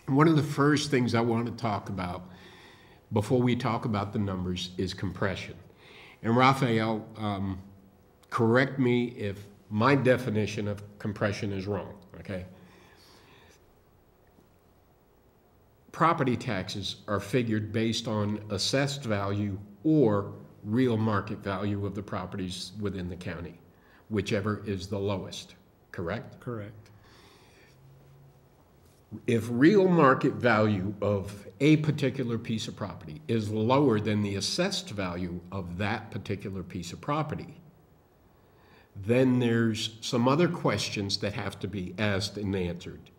One of the first things I want to talk about before we talk about the numbers is compression. And Raphael, correct me if my definition of compression is wrong, okay? Property taxes are figured based on assessed value or real market value of the properties within the county, whichever is the lowest, correct? Correct. If real market value of a particular piece of property is lower than the assessed value of that particular piece of property, then there's some other questions that have to be asked and answered.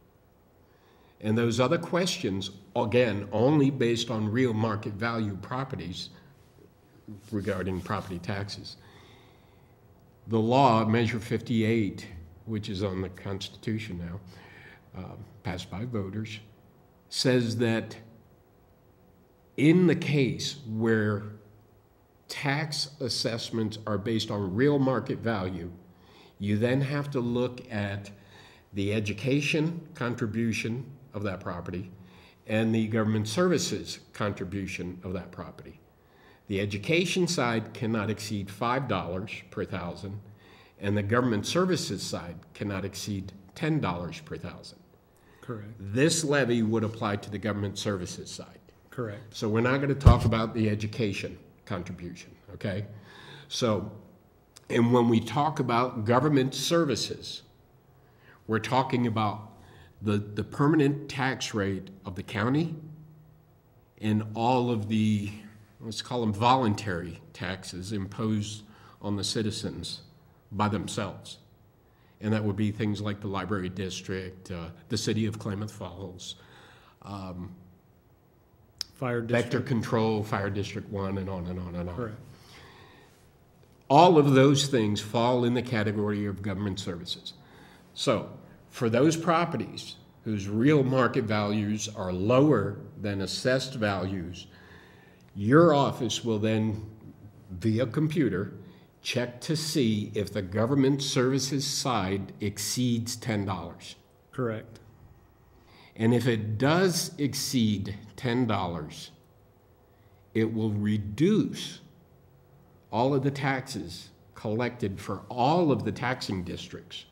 And those other questions, again, only based on real market value properties regarding property taxes. The law, Measure 58, which is on the Constitution now, passed by voters, says that in the case where tax assessments are based on real market value, you then have to look at the education contribution of that property and the government services contribution of that property. The education side cannot exceed $5 per thousand, and the government services side cannot exceed $10 per thousand. Correct. This levy would apply to the government services side. Correct. So we're not going to talk about the education contribution, okay? So, and when we talk about government services, we're talking about the permanent tax rate of the county and all of the, let's call them voluntary taxes imposed on the citizens by themselves. And that would be things like the library district, the city of Klamath Falls, Fire district. vector control, fire district 1, and on and on and on. Correct. All of those things fall in the category of government services. So for those properties whose real market values are lower than assessed values, your office will then, via computer, check to see if the government services side exceeds $10. Correct. And if it does exceed $10, it will reduce all of the taxes collected for all of the taxing districts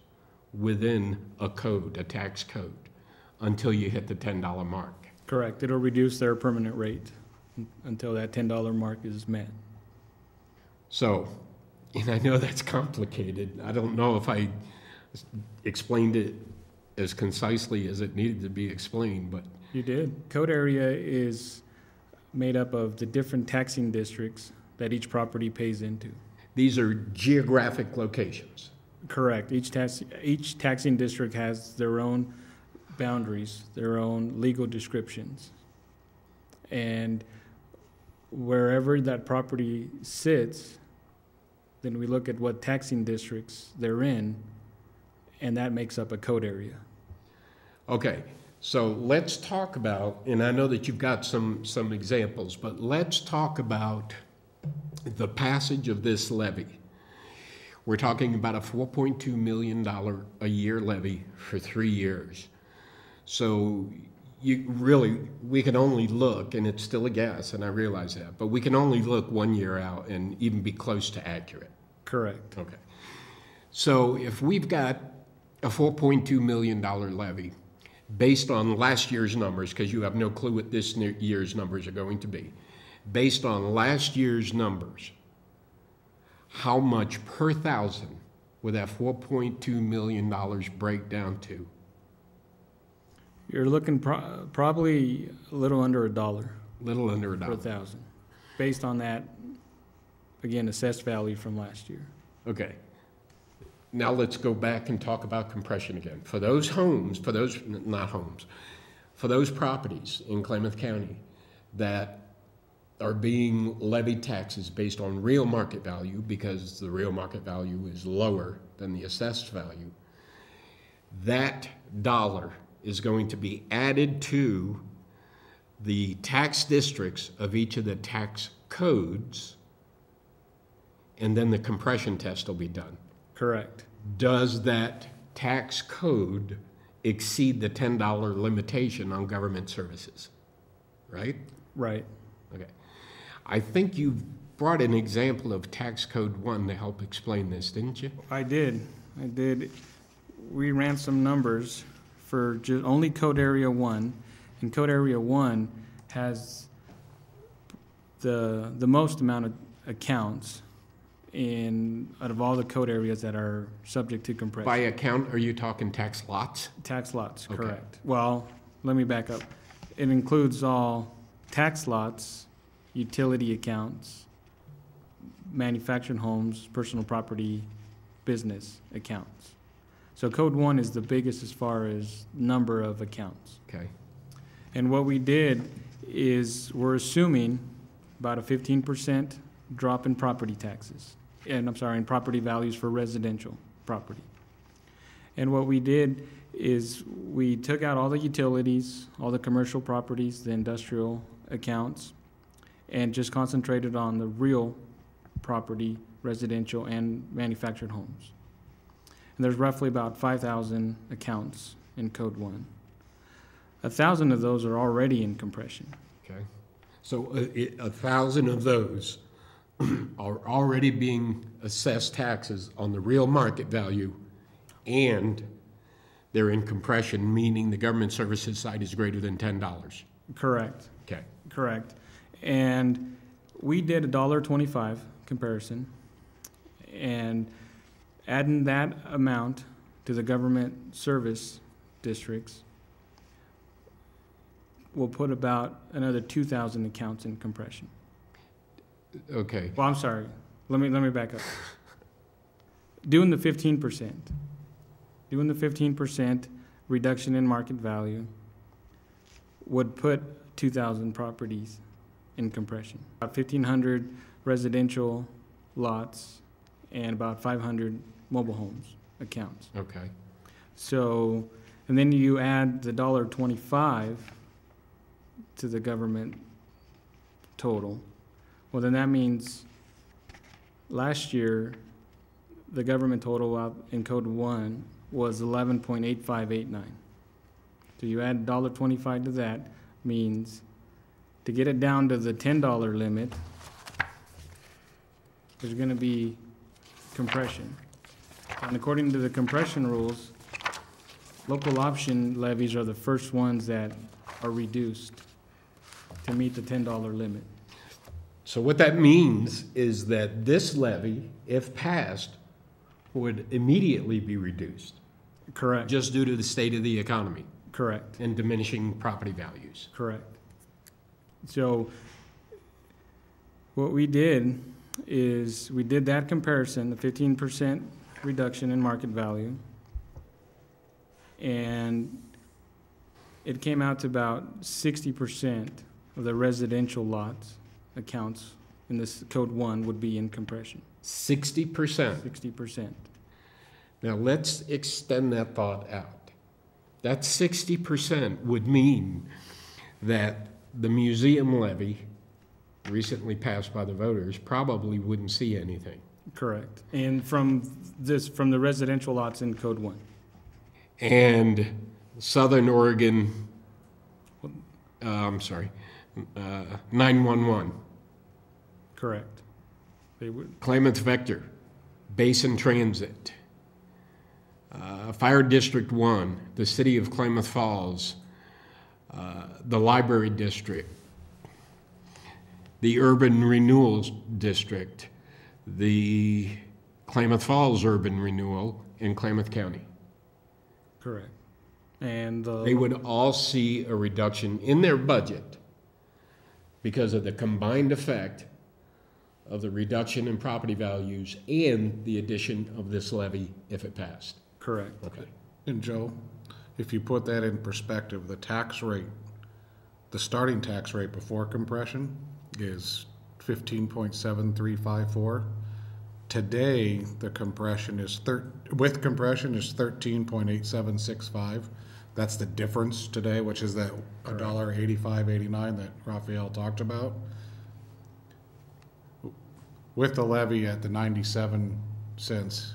within a code, a tax code, until you hit the $10 mark. Correct. It'll reduce their permanent rate until that $10 mark is met. So, and I know that's complicated. I don't know if I explained it as concisely as it needed to be explained, but You did. Code area is made up of the different taxing districts that each property pays into. these are geographic locations. Correct. Each taxing district has their own boundaries, their own legal descriptions. And wherever that property sits, then we look at what taxing districts they're in, and that makes up a code area. Okay, so let's talk about, and I know that you've got some examples, but let's talk about the passage of this levy. We're talking about a $4.2 million a year levy for 3 years. So we can only look, and it's still a guess, and I realize that, but we can only look 1 year out and even be close to accurate. Correct. Okay. So if we've got a $4.2 million levy based on last year's numbers, because you have no clue what this year's numbers are going to be, based on last year's numbers, how much per thousand would that $4.2 million break down to? You're looking probably a little under $1 Little under per $1. thousand, based on that, again, assessed value from last year. Okay. Now let's go back and talk about compression again. For those homes, for those properties in Klamath County that are being levied taxes based on real market value, because the real market value is lower than the assessed value, that dollar is going to be added to the tax districts of each of the tax codes, and then the compression test will be done. Correct. Does that tax code exceed the $10 limitation on government services, right? Right. Okay. I think you brought an example of Tax Code 1 to help explain this, didn't you? I did. We ran some numbers for only Code Area 1, and Code Area 1 has the most amount of accounts out of all the code areas that are subject to compression. By account, are you talking tax lots? Tax lots, Okay. correct. Well, let me back up. It includes all tax lots, utility accounts, manufactured homes, personal property, business accounts. So Code 1 is the biggest as far as number of accounts. Okay. And what we did is we're assuming about a 15% drop in property taxes. And in property values for residential property. And what we did is we took out all the utilities, all the commercial properties, the industrial accounts, and just concentrated on the real property, residential and manufactured homes. And there's roughly about 5,000 accounts in Code 1. 1,000 of those are already in compression. Okay. So 1,000 of those are already being assessed taxes on the real market value, and they're in compression, meaning the government services side is greater than $10. Correct. Okay. Correct. And we did a $1.25 comparison, and adding that amount to the government service districts will put about another 2,000 accounts in compression. Okay. Well, I'm sorry. Let me back up. Doing the 15% reduction in market value would put 2,000 properties in compression. About 1,500 residential lots and about 500 mobile homes accounts. Okay. So, and then you add the $1.25 to the government total. Well, then that means last year, the government total out in Code 1 was 11.8589. So you add $1.25 to that, means to get it down to the $10 limit, there's going to be compression. And according to the compression rules, local option levies are the first ones that are reduced to meet the $10 limit. So what that means is that this levy, if passed, would immediately be reduced, Correct. just due to the state of the economy Correct. and diminishing property values. Correct. So what we did is we did that comparison, the 15% reduction in market value, and it came out to about 60% of the residential lots accounts in this Code 1 would be in compression. 60%. 60%. Now let's extend that thought out. That 60% would mean that the museum levy, recently passed by the voters, probably wouldn't see anything. Correct. And from the residential lots in Code 1. And Southern Oregon, 911, Correct. They would. Klamath Vector, Basin Transit, Fire District 1, the City of Klamath Falls, the Library District, the Urban Renewal District, the Klamath Falls Urban Renewal in Klamath County. Correct. And They would all see a reduction in their budget because of the combined effect of the reduction in property values and the addition of this levy if it passed. correct. Okay. And Joe, if you put that in perspective, the starting tax rate before compression is 15.7354. Today, the compression is with compression is 13.8765. That's the difference today, which is that $1.8589 that Raphael talked about. With the levy at the 97 cents,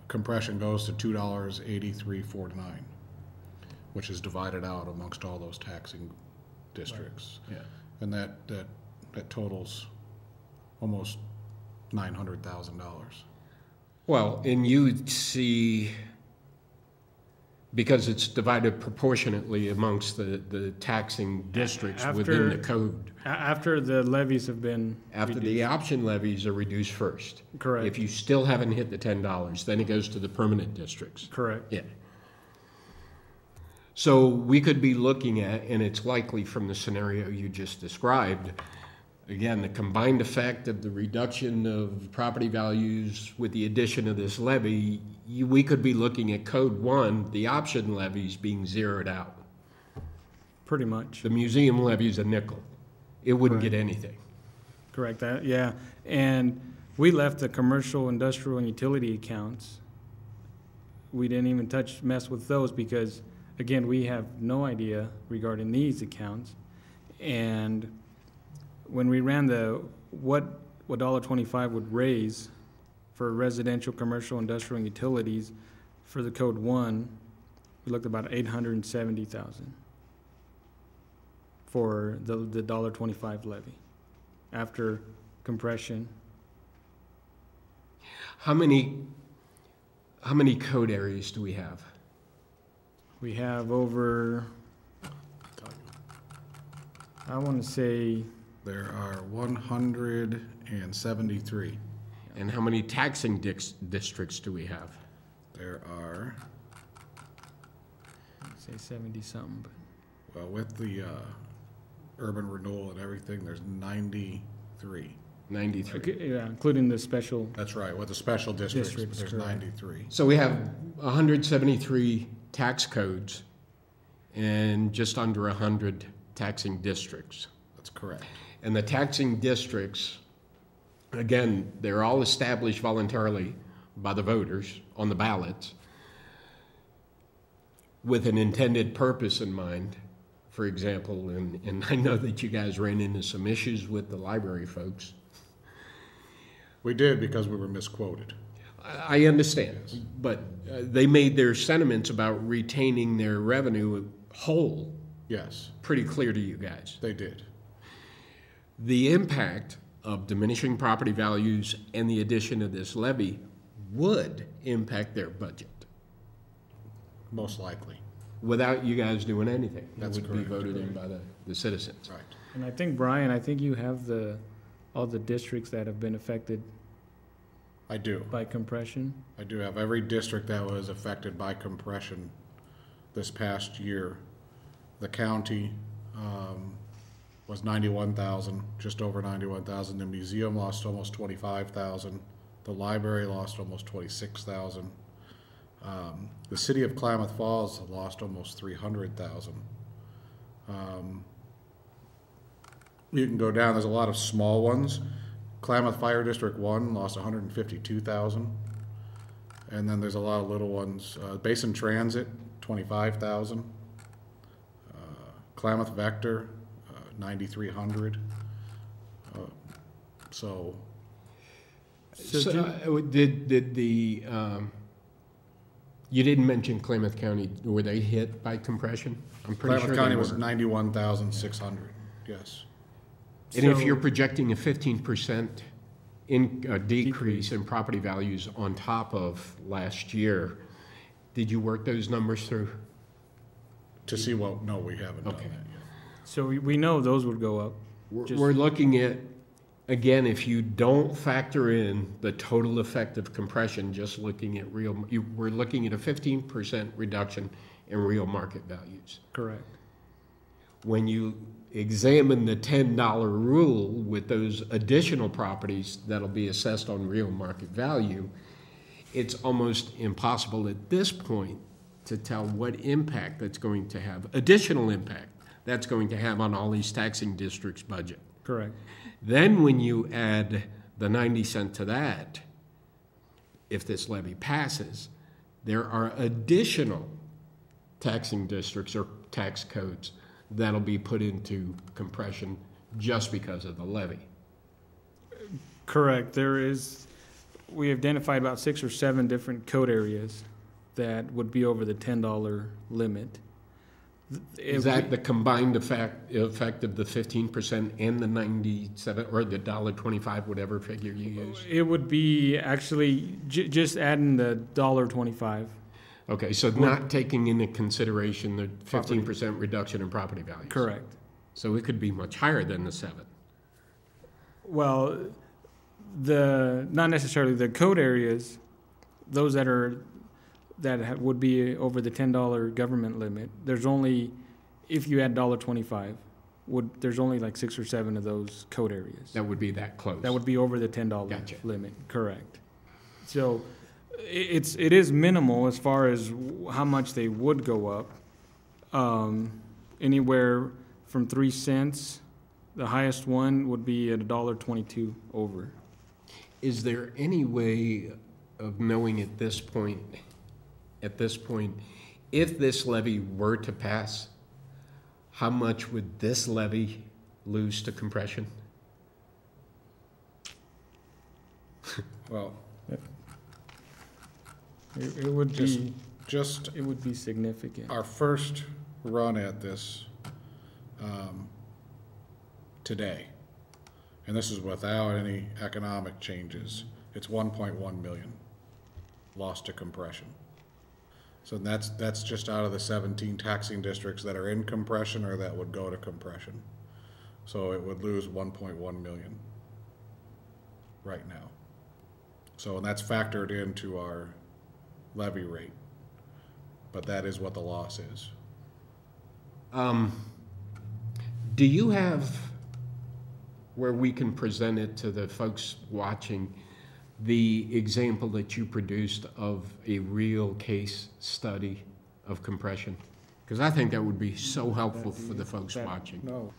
compression goes to $2.8349. which is divided out amongst all those taxing districts. Yeah. And that totals almost $900,000. Well, and you see, because it's divided proportionately amongst the taxing districts within the code. After the levies have been After reduced. the option levies are reduced first. Correct. If you still haven't hit the $10, then it goes to the permanent districts. Correct. Yeah. So we could be looking at, and it's likely from the scenario you just described, again, the combined effect of the reduction of property values with the addition of this levy, we could be looking at Code 1, the option levies being zeroed out. Pretty much. The museum levy's a nickel. It wouldn't get anything. Correct, that, yeah. And we left the commercial, industrial, and utility accounts. We didn't even mess with those because, again, we have no idea regarding these accounts. And when we ran what $1.25 would raise for residential, commercial, industrial, and utilities for the Code 1, we looked about $870,000 for the $1.25 levy after compression. How many code areas do we have? We have over, I want to say, There are 173. And how many taxing districts do we have? There are, say 70-something, but well, with the urban renewal and everything, there's 93. 93. okay, yeah, including the special. That's right, with the special districts, Districts, there's correct. 93. So we have 173 tax codes and just under 100 taxing districts. That's correct. And the taxing districts, again, they're all established voluntarily by the voters on the ballots with an intended purpose in mind. For example, and I know that you guys ran into some issues with the library folks. We did because we were misquoted. I understand, but they made their sentiments about retaining their revenue whole Yes, pretty clear to you guys. they did. The impact of diminishing property values and the addition of this levy would impact their budget Most likely. without you guys doing anything. That's It would be correct. voted in by the citizens. Right. And I think, Brian, I think you have all the districts that have been affected I do. by compression. I do have every district that was affected by compression this past year. The county was 91,000, just over 91,000. The museum lost almost 25,000. The library lost almost 26,000. The city of Klamath Falls lost almost 300,000. You can go down, there's a lot of small ones. Klamath Fire District 1 lost 152,000. And then there's a lot of little ones. Basin Transit, 25,000. Klamath Vector, 9,300. So, Did the, you didn't mention Klamath County, were they hit by compression? I'm pretty sure Klamath they County was were. 91,600, yes. And if So- you're projecting a 15% decrease in property values on top of last year, did you work those numbers through? To see what, no, we haven't done that Okay. yet. So we know those would go up. Just- We're looking at, again, if you don't factor in the total effect of compression, just looking at we're looking at a 15% reduction in real market values. Correct. When you examine the $10 rule with those additional properties that'll be assessed on real market value, it's almost impossible at this point to tell what impact that's going to have, additional impact that's going to have on all these taxing districts' budget. Correct. Then when you add the 90 cent to that, if this levy passes, there are additional taxing districts or tax codes that'll be put into compression just because of the levy. Correct. We identified about 6 or 7 different code areas that would be over the $10 limit. Is that the combined effect of the 15% and the 97 or the $1.25, whatever figure you use? It would be actually just adding the $1.25. Okay, so not taking into consideration the 15% reduction in property values. Correct. So it could be much higher than the 7. Well, not necessarily the code areas, those would be over the $10 government limit. There's only, if you add $1.25, there's only like 6 or 7 of those code areas. That would be that close. That would be over the $10 Gotcha. limit. Correct. So it is minimal as far as how much they would go up. Anywhere from 3 cents. The highest one would be at $1.22 over. Is there any way of knowing at this point, if this levy were to pass, how much would this levy lose to compression? Well, It would be just it would be significant. our first run at this today, and this is without any economic changes, it's 1.1 million lost to compression. So that's just out of the 17 taxing districts that are in compression or that would go to compression. So it would lose 1.1 million right now. So, and that's factored into our levy rate, but that is what the loss is. Do you have, where we can present it to the folks watching, the example that you produced of a real case study of compression? Because I think that would be so helpful for the folks watching. No.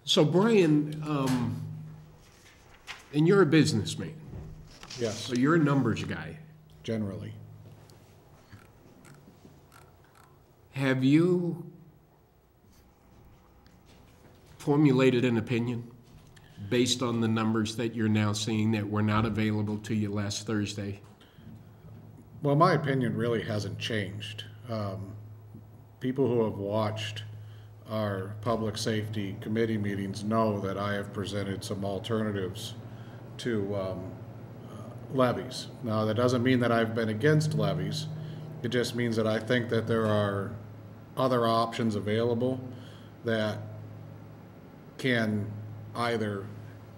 So Brian, and you're a businessman, Yes, so you're a numbers guy. generally. Have you formulated an opinion based on the numbers that you're now seeing that were not available to you last Thursday? Well, my opinion really hasn't changed. People who have watched our public safety committee meetings know that I have presented some alternatives to levies. Now, that doesn't mean that I've been against levies. It just means that I think that there are other options available that can either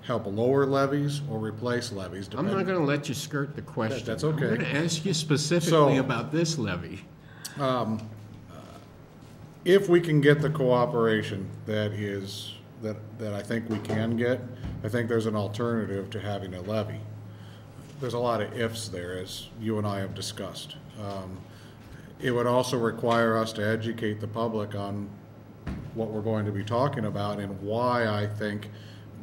help lower levies or replace levies. I'm not going to let you skirt the question. That's okay. I'm going to ask you specifically So- about this levy. If we can get the cooperation that I think we can get, I think there's an alternative to having a levy. There's a lot of ifs there, as you and I have discussed. It would also require us to educate the public on what we're going to be talking about and why I think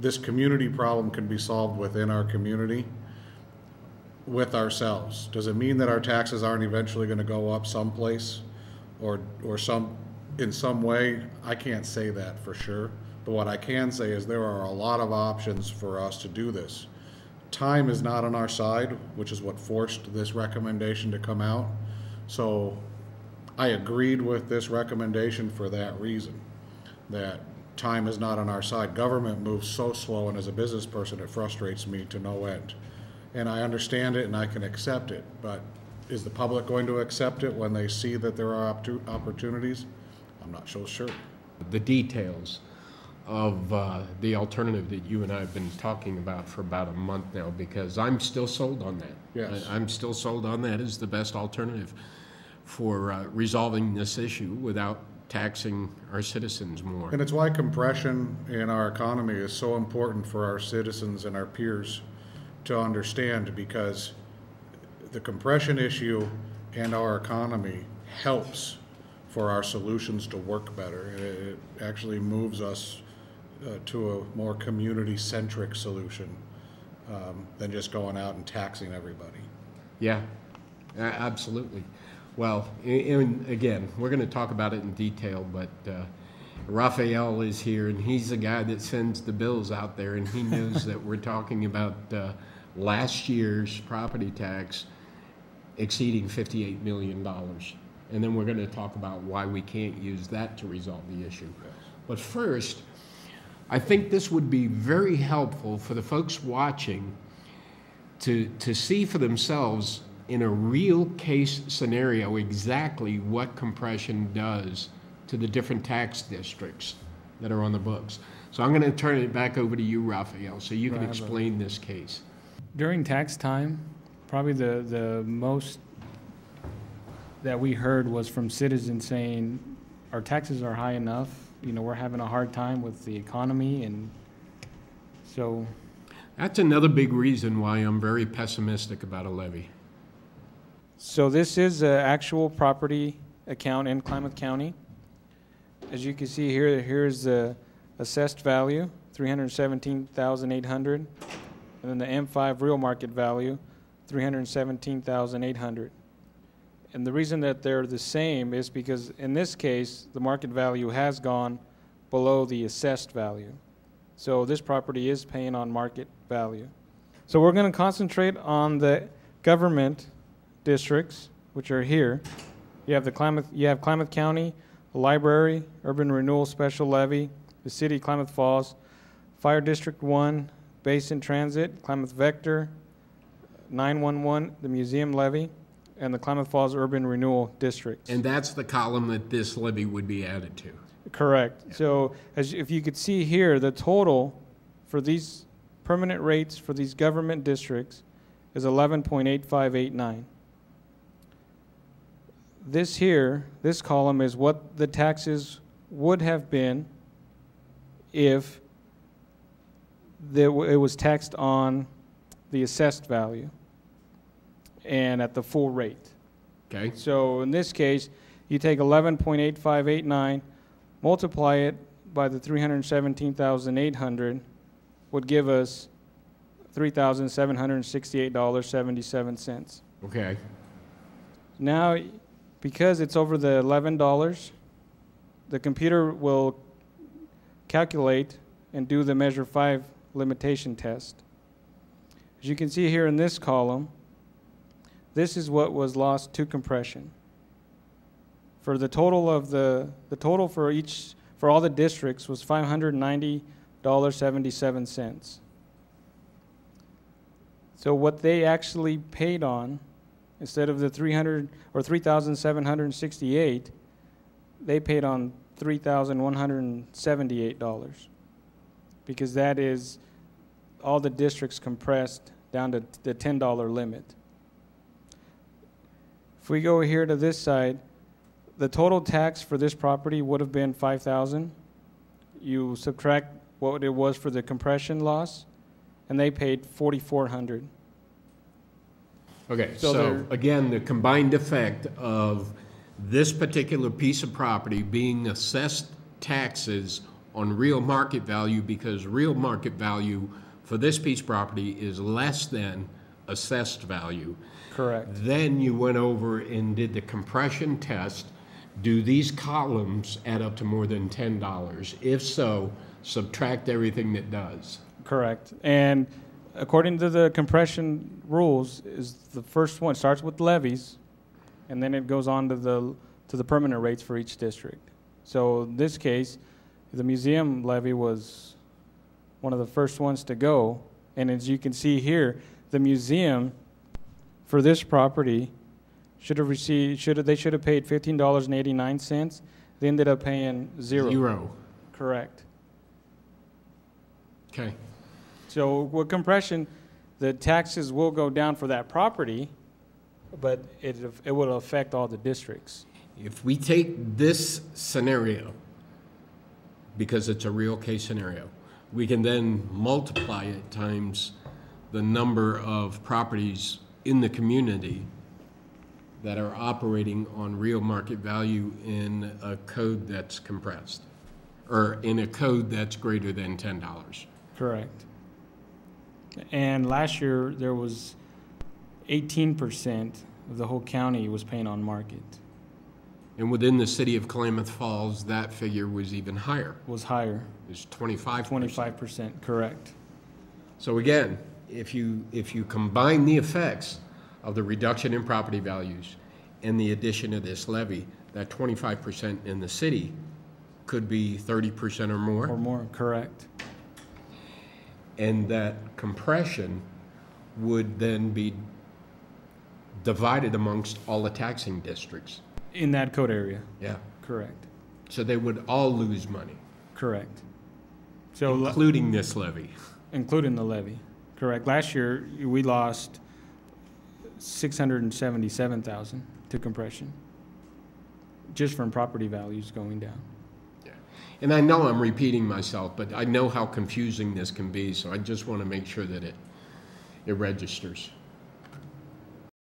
this community problem can be solved within our community with ourselves. Does it mean that our taxes aren't eventually going to go up someplace or in some way? I can't say that for sure, but what I can say is there are a lot of options for us to do this. Time is not on our side, which is what forced this recommendation to come out. So I agreed with this recommendation for that reason, that time is not on our side. Government moves so slow, and as a business person, it frustrates me to no end. And I understand it and I can accept it, but is the public going to accept it when they see that there are opportunities? I'm not so sure. The details of the alternative that you and I have been talking about for about a month now, because I'm still sold on that. Yes. I'm still sold on that as the best alternative for resolving this issue without taxing our citizens more. And it's why compression in our economy is so important for our citizens and our peers to understand, because the compression issue and our economy helps for our solutions to work better. It actually moves us to a more community-centric solution than just going out and taxing everybody. Yeah, absolutely. Well, and again, we're going to talk about it in detail, but Raphael is here, and he's the guy that sends the bills out there, and he knows that we're talking about last year's property tax exceeding $58 million. And then we're going to talk about why we can't use that to resolve the issue. But first, I think this would be very helpful for the folks watching to see for themselves in a real case scenario exactly what compression does to the different tax districts that are on the books. So I'm going to turn it back over to you, Raphael, so you can explain this case. During tax time, probably the most that we heard was from citizens saying, our taxes are high enough, you know, we're having a hard time with the economy, and so. That's another big reason why I'm very pessimistic about a levy. So this is an actual property account in Klamath County. As you can see here, here's the assessed value, $317,800, and then the M5 real market value, $317,800. And the reason that they're the same is because in this case, the market value has gone below the assessed value. So this property is paying on market value. So we're going to concentrate on the government districts, which are here. You have Klamath County, the library, urban renewal special levy, the city of Klamath Falls, Fire District 1, Basin Transit, Klamath Vector, 911, the museum levy, and the Klamath Falls urban renewal districts. And that's the column that this levy would be added to. Correct. Yeah. So if you could see here, the total for these permanent rates for these government districts is 11.8589. This column is what the taxes would have been if it was taxed on the assessed value and at the full rate. Okay. So in this case, you take 11.8589, multiply it by the 317,800, would give us $3,768.77. Okay. Now, because it's over the $11, the computer will calculate and do the Measure 5 limitation test. As you can see here in this column, this is what was lost to compression. For the total of the total for all the districts was $590.77. So what they actually paid on, instead of the $3,768, they paid on $3,178, because that is all the districts compressed down to the $10 limit. If we go here to this side, the total tax for this property would have been $5,000. You subtract what it was for the compression loss, and they paid $4,400. Okay, so again, the combined effect of this particular piece of property being assessed taxes on real market value, because real market value for this piece of property is less than assessed value. Correct. Then you went over and did the compression test. Do these columns add up to more than $10? If so, subtract everything that does. Correct. And according to the compression rules, is the first one starts with levies, and then it goes on to the permanent rates for each district. So in this case, the museum levy was one of the first ones to go, and as you can see here, the museum for this property should have paid $15.89. They ended up paying zero. Zero. Correct. Okay. So with compression, the taxes will go down for that property, but it will affect all the districts. If we take this scenario, because it's a real case scenario, we can then multiply it times the number of properties in the community that are operating on real market value in a code that's compressed, or in a code that's greater than $10. Correct. And last year, there was 18% of the whole county was paying on market. And within the city of Klamath Falls, that figure was even higher. Was higher. It was 25%. 25%, correct. So again, if you combine the effects of the reduction in property values and the addition of this levy, that 25% in the city could be 30% or more. Or more, correct. And that compression would then be divided amongst all the taxing districts. In that code area, Yeah. correct, So they would all lose money, correct. So, including this levy. including the levy, correct. Last year, we lost 677,000 to compression, just from property values going down. And I know I'm repeating myself, but I know how confusing this can be, so I just want to make sure that it registers.